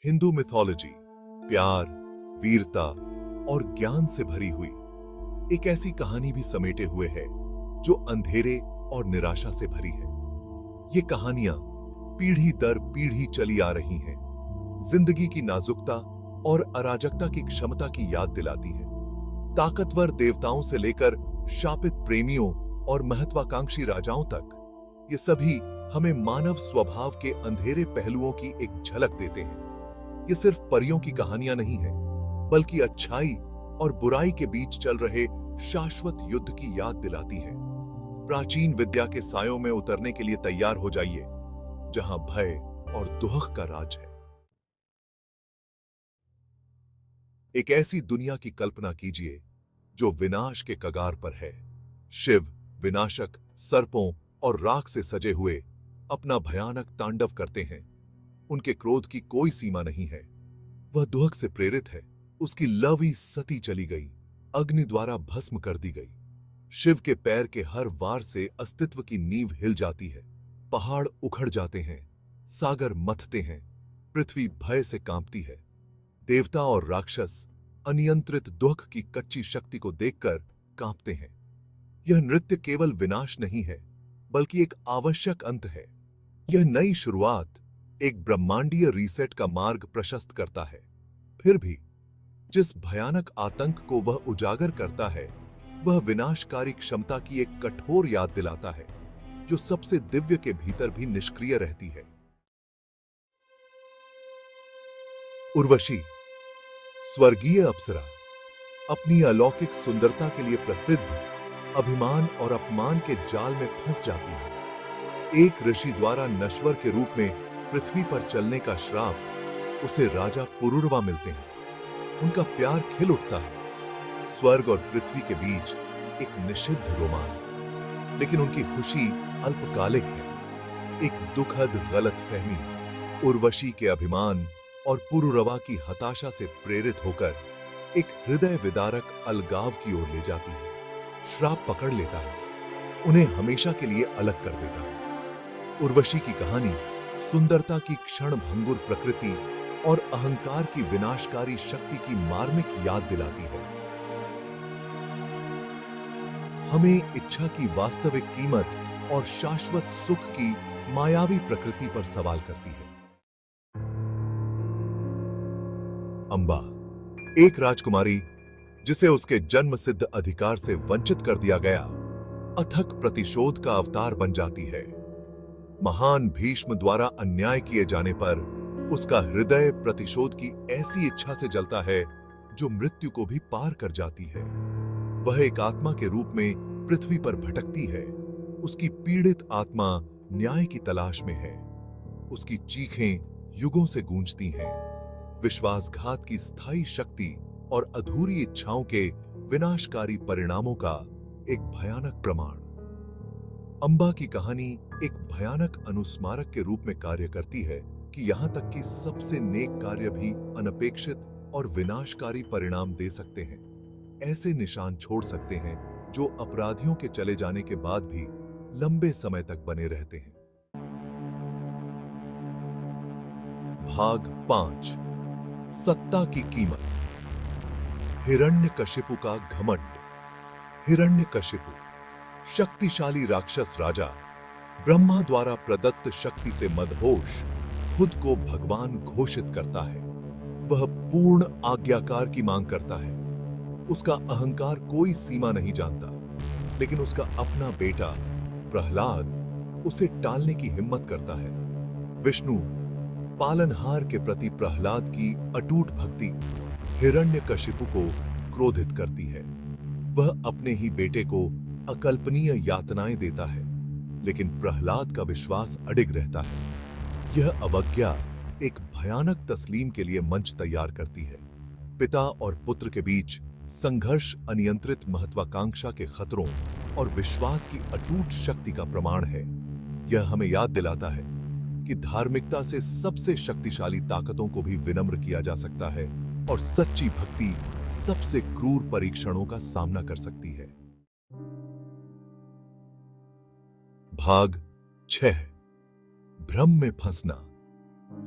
Hindu mythology प्यार, वीरता और ज्ञान से भरी हुई एक ऐसी कहानी भी समेटे हुए है जो अंधेरे और निराशा से भरी है। ये कहानियां पीढ़ी दर पीढ़ी चली आ रही हैं, जिंदगी की नाजुकता और अराजकता की क्षमता की याद दिलाती हैं। ताकतवर देवताओं से लेकर शापित प्रेमियों और महत्वाकांक्षी राजाओं तक, ये सभी हमें मानव स्वभाव के अंधेरे पहलुओं की एक झलक देते हैं। ये सिर्फ परियों की कहानियां नहीं है, बल्कि अच्छाई और बुराई के बीच चल रहे शाश्वत युद्ध की याद दिलाती है। प्राचीन विद्या के सायों में उतरने के लिए तैयार हो जाइए, जहां भय और दुहक का राज है। एक ऐसी दुनिया की कल्पना कीजिए जो विनाश के कगार पर है। शिव विनाशक सर्पों और राख से सजे हुए अपना भयानक तांडव करते हैं। उनके क्रोध की कोई सीमा नहीं है। वह दुहक से प्रेरित है। उसकी लवी सती चली गई, अग्नि द्वारा भस्म कर दी गई। शिव के पैर के हर वार से अस्तित्व की नींव हिल जाती है। पहाड़ उखड़ जाते हैं, सागर मथते हैं, पृथ्वी भय से कांपती है। देवता और राक्षस अनियंत्रित दुख की कच्ची शक्ति को देखकर कांपते हैं। यह नृत्य केवल विनाश नहीं है, बल्कि एक आवश्यक अंत है। यह नई शुरुआत, एक ब्रह्मांडीय रीसेट का मार्ग प्रशस्त करता है। फिर भी जिस भयानक आतंक को वह उजागर करता है, वह विनाशकारी क्षमता की एक कठोर याद दिलाता है, जो सबसे दिव्य के भीतर भी निष्क्रिय रहती है। उर्वशी, स्वर्गीय अप्सरा, अपनी अलौकिक सुंदरता के लिए प्रसिद्ध, अभिमान और अपमान के जाल में फंस जाती है। एक ऋषि द्वारा नश्वर के रूप में पृथ्वी पर चलने का श्राप उसे राजा पुरुरवा मिलते हैं। उनका प्यार खिल उठता है, स्वर्ग और पृथ्वी के बीच एक निषिद्ध रोमांस। लेकिन उनकी खुशी अल्पकालिक है। एक दुखद गलतफहमी उर्वशी के अभिमान और पुरुरवा की हताशा से प्रेरित होकर एक हृदय विदारक अलगाव की ओर ले जाती है। श्राप पकड़ लेता है, उन्हें हमेशा के लिए अलग कर देता है। उर्वशी की कहानी सुंदरता की क्षणभंगुर प्रकृति और अहंकार की विनाशकारी शक्ति की मार्मिक याद दिलाती है। हमें इच्छा की वास्तविक कीमत और शाश्वत सुख की मायावी प्रकृति पर सवाल करती है। अंबा, एक राजकुमारी जिसे उसके जन्मसिद्ध अधिकार से वंचित कर दिया गया, अथक प्रतिशोध का अवतार बन जाती है। महान भीष्म द्वारा अन्याय किए जाने पर उसका हृदय प्रतिशोध की ऐसी इच्छा से जलता है जो मृत्यु को भी पार कर जाती है। वह एक आत्मा के रूप में पृथ्वी पर भटकती है। उसकी पीड़ित आत्मा न्याय की तलाश में है। उसकी चीखें युगों से गूंजती हैं, विश्वासघात की स्थायी शक्ति और अधूरी इच्छाओं के विनाशकारी परिणामों का एक भयानक प्रमाण। अंबा की कहानी एक भयानक अनुस्मारक के रूप में कार्य करती है कि यहां तक कि सबसे नेक कार्य भी अनपेक्षित और विनाशकारी परिणाम दे सकते हैं। ऐसे निशान छोड़ सकते हैं जो अपराधियों के चले जाने के बाद भी लंबे समय तक बने रहते हैं। भाग 5, सत्ता की कीमत। हिरण्यकशिपु का घमंड। हिरण्यकशिपु, शक्तिशाली राक्षस राजा, ब्रह्मा द्वारा प्रदत्त शक्ति से मदहोश, खुद को भगवान घोषित करता है। वह पूर्ण आज्ञाकार की मांग करता है। उसका अहंकार कोई सीमा नहीं जानता, लेकिन उसका अपना बेटा प्रहलाद उसे टालने की हिम्मत करता है। विष्णु, पालनहार के प्रति प्रहलाद की अटूट भक्ति हिरण्यकशिपु को क्रोधित करती है। वह अपने ही बेटे को अकल्पनीय यातनाएं देता है, लेकिन प्रहलाद का विश्वास अडिग रहता है। यह अवज्ञा एक भयानक तस्लीम के लिए मंच तैयार करती है। पिता और पुत्र के बीच संघर्ष अनियंत्रित महत्वाकांक्षा के खतरों और विश्वास की अटूट शक्ति का प्रमाण है। यह हमें याद दिलाता है कि धार्मिकता से सबसे शक्तिशाली ताकतों को भी विनम्र किया जा सकता है और सच्ची भक्ति सबसे क्रूर परीक्षणों का सामना कर सकती है। भाग 6, भ्रम में फंसना।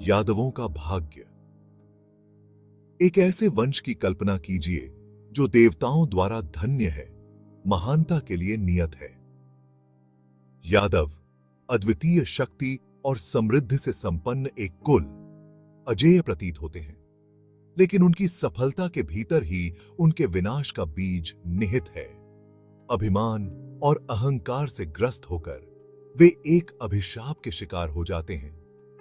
यादवों का भाग्य। एक ऐसे वंश की कल्पना कीजिए जो देवताओं द्वारा धन्य है, महानता के लिए नियत है। यादव अद्वितीय शक्ति और समृद्धि से संपन्न एक कुल अजेय प्रतीत होते हैं, लेकिन उनकी सफलता के भीतर ही उनके विनाश का बीज निहित है। अभिमान और अहंकार से ग्रस्त होकर वे एक अभिशाप के शिकार हो जाते हैं।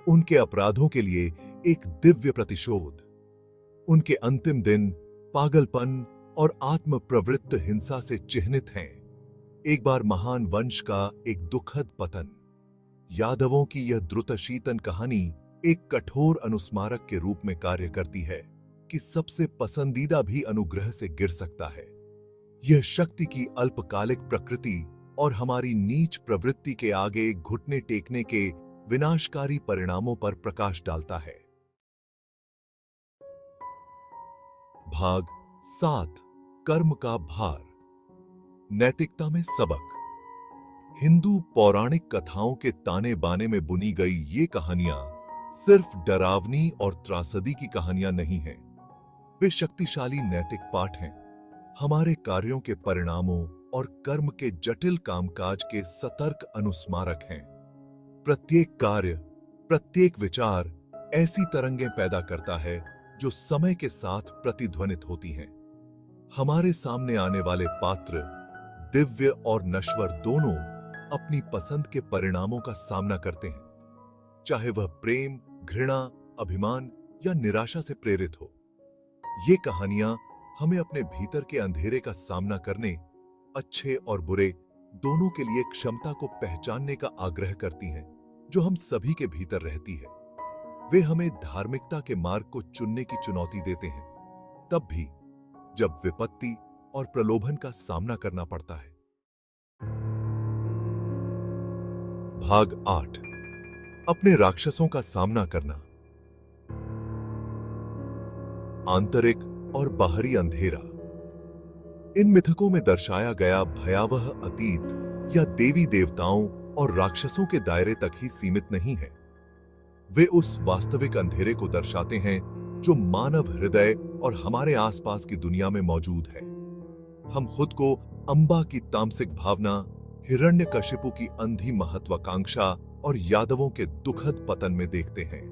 उनके अपराधों के लिए एक दिव्य प्रतिशोध। उनके अंतिम दिन पागलपन और आत्म प्रवृत्त हिंसा से चिह्नित हैं। एक बार महान वंश का एक दुखद पतन। यादवों की यह द्रुतशीतन कहानी एक कठोर अनुस्मारक के रूप में कार्य करती है कि सबसे पसंदीदा भी अनुग्रह से गिर सकता है। यह शक्ति की अल्पकालिक प्रकृति और हमारी नीच प्रवृत्ति के आगे घुटने टेकने के विनाशकारी परिणामों पर प्रकाश डालता है। भाग 7 कर्म का भार। नैतिकता में सबक। हिंदू पौराणिक कथाओं के ताने बाने में बुनी गई ये कहानियां सिर्फ डरावनी और त्रासदी की कहानियां नहीं हैं। वे शक्तिशाली नैतिक पाठ हैं, हमारे कार्यों के परिणामों और कर्म के जटिल कामकाज के सतर्क अनुस्मारक हैं। प्रत्येक कार्य, प्रत्येक विचार ऐसी तरंगें पैदा करता है जो समय के साथ प्रतिध्वनित होती हैं। हमारे सामने आने वाले पात्र, दिव्य और नश्वर दोनों, अपनी पसंद के परिणामों का सामना करते हैं, चाहे वह प्रेम, घृणा, अभिमान या निराशा से प्रेरित हो। ये कहानियां हमें अपने भीतर के अंधेरे का सामना करने, अच्छे और बुरे दोनों के लिए क्षमता को पहचानने का आग्रह करती हैं, जो हम सभी के भीतर रहती है। वे हमें धार्मिकता के मार्ग को चुनने की चुनौती देते हैं, तब भी जब विपत्ति और प्रलोभन का सामना करना पड़ता है। भाग 8 अपने राक्षसों का सामना करना। आंतरिक और बाहरी अंधेरा। इन मिथकों में दर्शाया गया भयावह अतीत या देवी देवताओं और राक्षसों के दायरे तक ही सीमित नहीं है। वे उस वास्तविक अंधेरे को दर्शाते हैं जो मानव हृदय और हमारे आसपास की दुनिया में मौजूद है। हम खुद को अंबा की तामसिक भावना, हिरण्यकशिपु की अंधी महत्वाकांक्षा और यादवों के दुखद पतन में देखते हैं।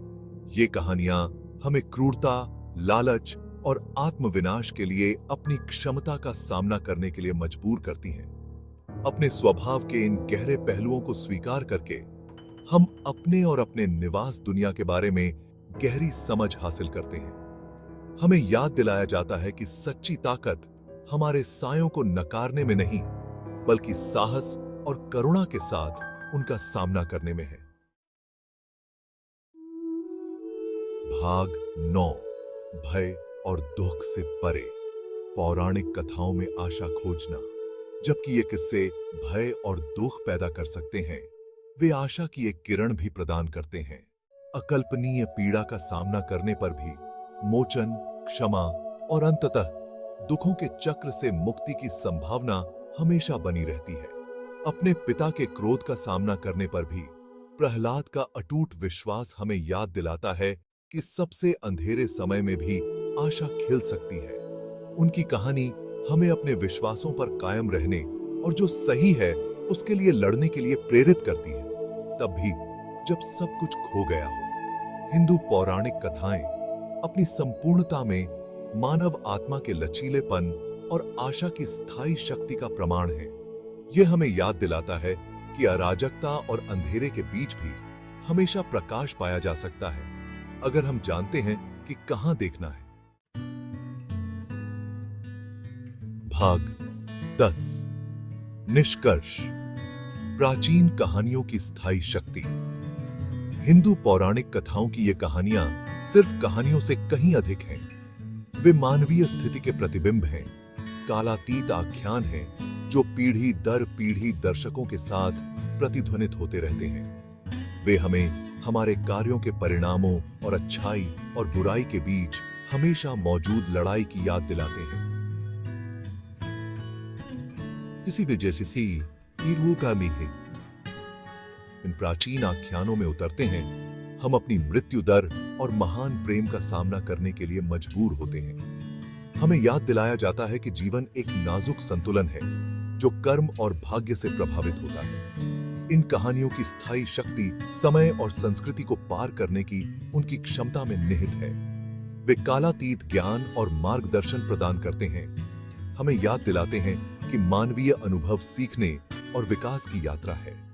ये कहानियां हमें क्रूरता, लालच और आत्मविनाश के लिए अपनी क्षमता का सामना करने के लिए मजबूर करती हैं। अपने स्वभाव के इन गहरे पहलुओं को स्वीकार करके हम अपने और अपने निवास दुनिया के बारे में गहरी समझ हासिल करते हैं। हमें याद दिलाया जाता है कि सच्ची ताकत हमारे सायों को नकारने में नहीं, बल्कि साहस और करुणा के साथ उनका सामना करने में है। भाग 9 भय और दुख से परे। पौराणिक कथाओं में आशा खोजना। जबकि ये किस्से भय और दुख पैदा कर सकते हैं, वे आशा की एक किरण भी प्रदान करते हैं। अकल्पनीय पीड़ा का सामना करने पर भी मोचन, क्षमा और अंततः दुखों के चक्र से मुक्ति की संभावना हमेशा बनी रहती है। अपने पिता के क्रोध का सामना करने पर भी प्रहलाद का अटूट विश्वास हमें याद दिलाता है कि सबसे अंधेरे समय में भी आशा खिल सकती है। उनकी कहानी हमें अपने विश्वासों पर कायम रहने और जो सही है उसके लिए लड़ने के लिए प्रेरित करती है, तब भी जब सब कुछ खो गया हो। हिंदू पौराणिक कथाएं अपनी संपूर्णता में मानव आत्मा के लचीलेपन और आशा की स्थायी शक्ति का प्रमाण है। यह हमें याद दिलाता है कि अराजकता और अंधेरे के बीच भी हमेशा प्रकाश पाया जा सकता है, अगर हम जानते हैं कि कहां देखना है। भाग 10 निष्कर्ष। प्राचीन कहानियों की स्थायी शक्ति। हिंदू पौराणिक कथाओं की ये कहानियां सिर्फ कहानियों से कहीं अधिक हैं। वे मानवीय स्थिति के प्रतिबिंब हैं, कालातीत आख्यान हैं जो पीढ़ी दर पीढ़ी दर्शकों के साथ प्रतिध्वनित होते रहते हैं। वे हमें हमारे कार्यों के परिणामों और अच्छाई और बुराई के बीच हमेशा मौजूद लड़ाई की याद दिलाते हैं। किसी भी जैसी सी का मीहे इन प्राचीन आख्यानों में उतरते हैं, हम अपनी मृत्यु दर और महान प्रेम का सामना करने के लिए मजबूर होते हैं। हमें याद दिलाया जाता है कि जीवन एक नाजुक संतुलन है जो कर्म और भाग्य से प्रभावित होता है। इन कहानियों की स्थायी शक्ति समय और संस्कृति को पार करने की उनकी क्षमता में निहित है। वे कालातीत ज्ञान और मार्गदर्शन प्रदान करते हैं, हमें याद दिलाते हैं कि मानवीय अनुभव सीखने और विकास की यात्रा है।